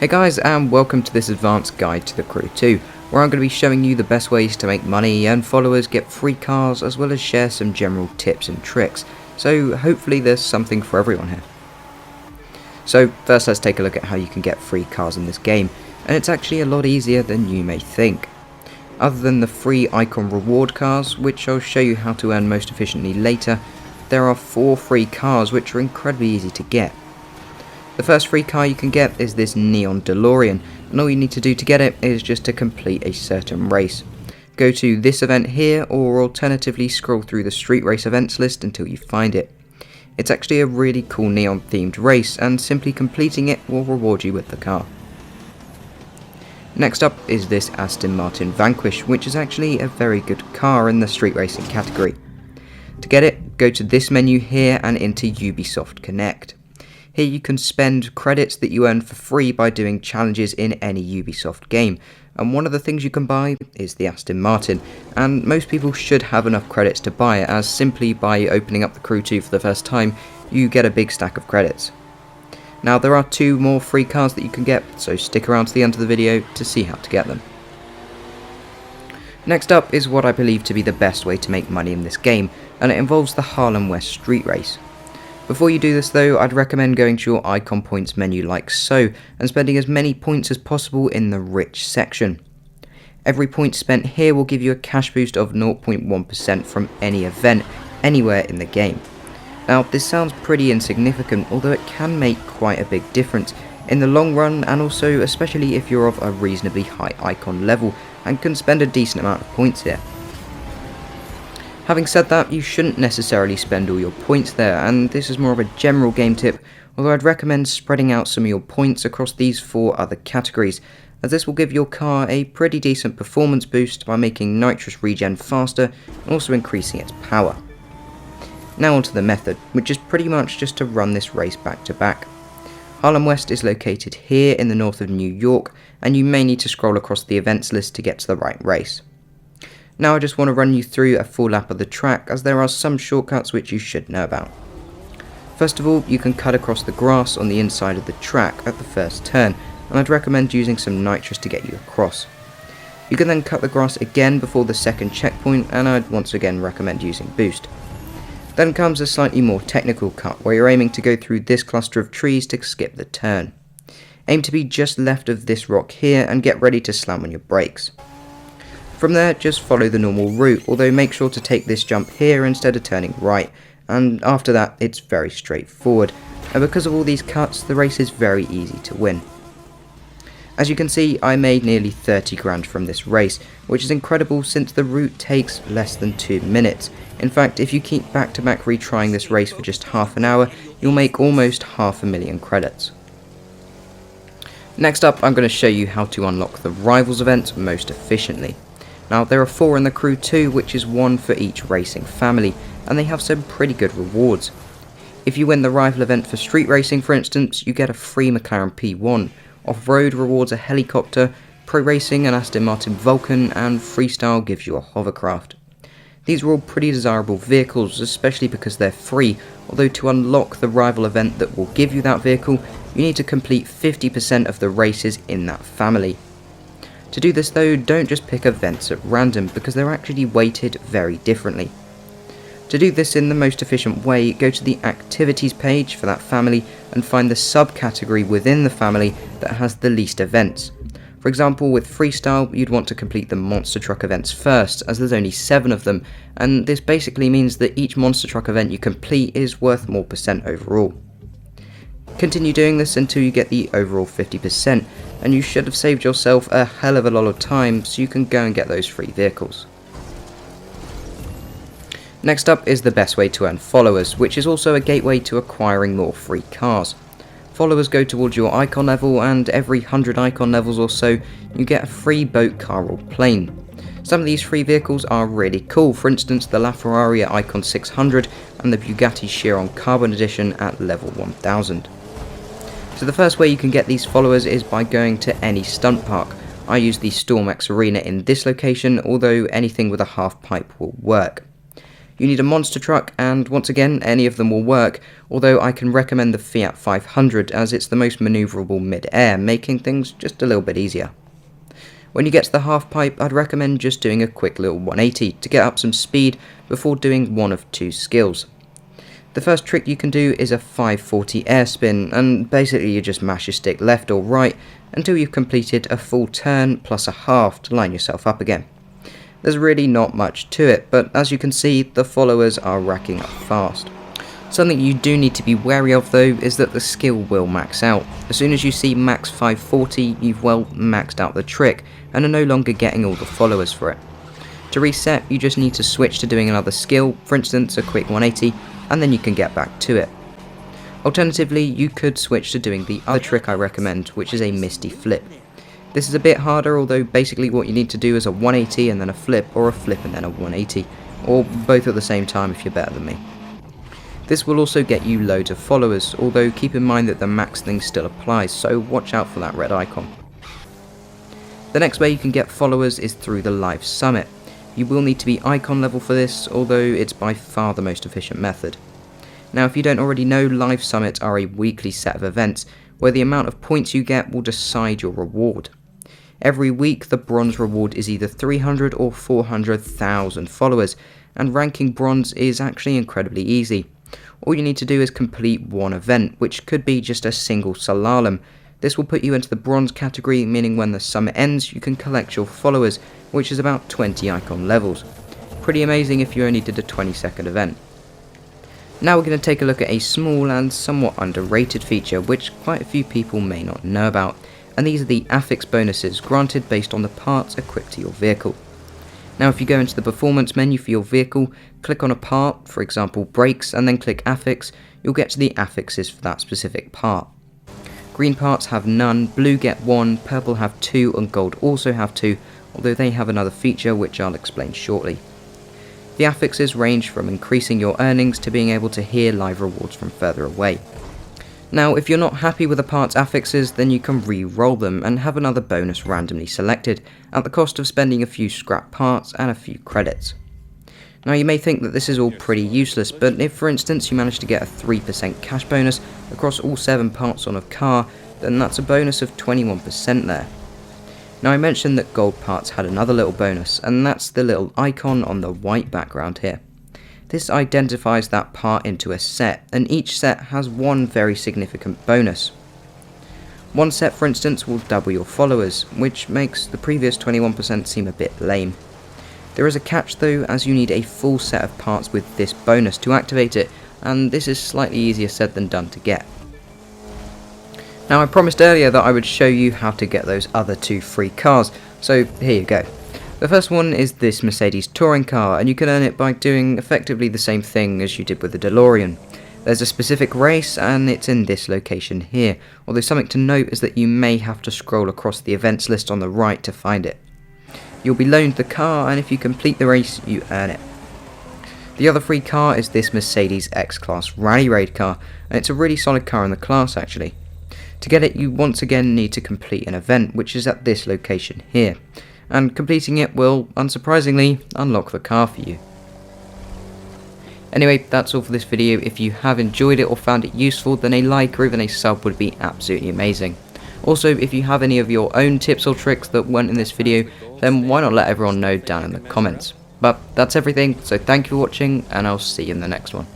Hey guys, and welcome to this advanced guide to the Crew 2, where I'm going to be showing you the best ways to make money and followers, get free cars, as well as share some general tips and tricks. So hopefully there's something for everyone here. So first let's take a look at how you can get free cars in this game, and it's actually a lot easier than you may think. Other than the free icon reward cars, which I'll show you how to earn most efficiently later, there are 4 free cars which are incredibly easy to get. The first free car you can get is this neon DeLorean, and all you need to do to get it is just to complete a certain race. Go to this event here, or alternatively scroll through the street race events list until you find it. It's actually a really cool neon themed race, and simply completing it will reward you with the car. Next up is this Aston Martin Vanquish, which is actually a very good car in the street racing category. To get it, go to this menu here and into Ubisoft Connect. Here you can spend credits that you earn for free by doing challenges in any Ubisoft game, and one of the things you can buy is the Aston Martin, and most people should have enough credits to buy it, as simply by opening up the Crew 2 for the first time, you get a big stack of credits. Now there are 2 more free cars that you can get, so stick around to the end of the video to see how to get them. Next up is what I believe to be the best way to make money in this game, and it involves the Harlem West Street Race. Before you do this though, I'd recommend going to your icon points menu like so, and spending as many points as possible in the rich section. Every point spent here will give you a cash boost of 0.1% from any event, anywhere in the game. Now this sounds pretty insignificant, although it can make quite a big difference in the long run, and also especially if you're of a reasonably high icon level and can spend a decent amount of points here. Having said that, you shouldn't necessarily spend all your points there, and this is more of a general game tip, although I'd recommend spreading out some of your points across these 4 other categories, as this will give your car a pretty decent performance boost by making nitrous regen faster and also increasing its power. Now onto the method, which is pretty much just to run this race back to back. Harlem West is located here in the north of New York, and you may need to scroll across the events list to get to the right race. Now I just want to run you through a full lap of the track, as there are some shortcuts which you should know about. First of all, you can cut across the grass on the inside of the track at the first turn, and I'd recommend using some nitrous to get you across. You can then cut the grass again before the second checkpoint, and I'd once again recommend using boost. Then comes a slightly more technical cut, where you're aiming to go through this cluster of trees to skip the turn. Aim to be just left of this rock here and get ready to slam on your brakes. From there, just follow the normal route, although make sure to take this jump here instead of turning right, and after that it's very straightforward, and because of all these cuts the race is very easy to win. As you can see, I made nearly 30 grand from this race, which is incredible since the route takes less than 2 minutes. In fact, if you keep back to back retrying this race for just half an hour, you'll make almost 500,000 credits. Next up, I'm going to show you how to unlock the Rivals event most efficiently. Now there are 4 in the Crew 2, which is 1 for each racing family, and they have some pretty good rewards. If you win the rival event for street racing, for instance, you get a free McLaren P1, off-road rewards a helicopter, pro racing an Aston Martin Vulcan, and freestyle gives you a hovercraft. These are all pretty desirable vehicles, especially because they're free, although to unlock the rival event that will give you that vehicle, you need to complete 50% of the races in that family. To do this though, don't just pick events at random, because they're actually weighted very differently. To do this in the most efficient way, go to the activities page for that family and find the subcategory within the family that has the least events. For example, with freestyle, you'd want to complete the monster truck events first, as there's only 7 of them, and this basically means that each monster truck event you complete is worth more percent overall. Continue doing this until you get the overall 50%, and you should have saved yourself a hell of a lot of time so you can go and get those free vehicles. Next up is the best way to earn followers, which is also a gateway to acquiring more free cars. Followers go towards your icon level, and every 100 icon levels or so you get a free boat, car or plane. Some of these free vehicles are really cool, for instance the LaFerrari at icon 600 and the Bugatti Chiron Carbon Edition at level 1000. So the first way you can get these followers is by going to any stunt park. I use the StormX Arena in this location, although anything with a half pipe will work. You need a monster truck, and once again, any of them will work, although I can recommend the Fiat 500 as it's the most manoeuvrable mid-air, making things just a little bit easier. When you get to the half pipe, I'd recommend just doing a quick little 180 to get up some speed before doing one of two skills. The first trick you can do is a 540 air spin, and basically you just mash your stick left or right until you've completed a full turn plus a half to line yourself up again. There's really not much to it, but as you can see, the followers are racking up fast. Something you do need to be wary of though is that the skill will max out. As soon as you see max 540, you've well maxed out the trick and are no longer getting all the followers for it. To reset, you just need to switch to doing another skill, for instance a quick 180, and then you can get back to it. Alternatively, you could switch to doing the other trick I recommend, which is a misty flip. This is a bit harder, although basically what you need to do is a 180 and then a flip, or a flip and then a 180, or both at the same time if you're better than me. This will also get you loads of followers, although keep in mind that the max thing still applies, so watch out for that red icon. The next way you can get followers is through the live summit. You will need to be icon level for this, although it's by far the most efficient method. Now if you don't already know, live summits are a weekly set of events where the amount of points you get will decide your reward. Every week the bronze reward is either 300 or 400,000 followers, and ranking bronze is actually incredibly easy. All you need to do is complete one event, which could be just a single slalom. This will put you into the bronze category, meaning when the summit ends you can collect your followers, which is about 20 icon levels. Pretty amazing if you only did a 20-second event. Now we're going to take a look at a small and somewhat underrated feature which quite a few people may not know about, and these are the affix bonuses granted based on the parts equipped to your vehicle. Now if you go into the performance menu for your vehicle, click on a part, for example brakes, and then click affix, you'll get to the affixes for that specific part. Green parts have none, blue get 1, purple have 2, and gold also have 2, although they have another feature which I'll explain shortly. The affixes range from increasing your earnings to being able to hear live rewards from further away. Now if you're not happy with the parts affixes, then you can re-roll them and have another bonus randomly selected, at the cost of spending a few scrap parts and a few credits. Now you may think that this is all pretty useless, but if for instance you manage to get a 3% cash bonus across all 7 parts on a car, then that's a bonus of 21% there. Now I mentioned that gold parts had another little bonus, and that's the little icon on the white background here. This identifies that part into a set, and each set has one very significant bonus. One set for instance will double your followers, which makes the previous 21% seem a bit lame. There is a catch though, as you need a full set of parts with this bonus to activate it, and this is slightly easier said than done to get. Now I promised earlier that I would show you how to get those other 2 free cars, so here you go. The first one is this Mercedes touring car, and you can earn it by doing effectively the same thing as you did with the DeLorean. There's a specific race, and it's in this location here, although something to note is that you may have to scroll across the events list on the right to find it. You'll be loaned the car, and if you complete the race, you earn it. The other free car is this Mercedes X-Class Rally Raid car, and it's a really solid car in the class actually. To get it, you once again need to complete an event, which is at this location here, and completing it will, unsurprisingly, unlock the car for you. Anyway, that's all for this video. If you have enjoyed it or found it useful, then a like or even a sub would be absolutely amazing. Also, if you have any of your own tips or tricks that weren't in this video, then why not let everyone know down in the comments. But that's everything, so thank you for watching, and I'll see you in the next one.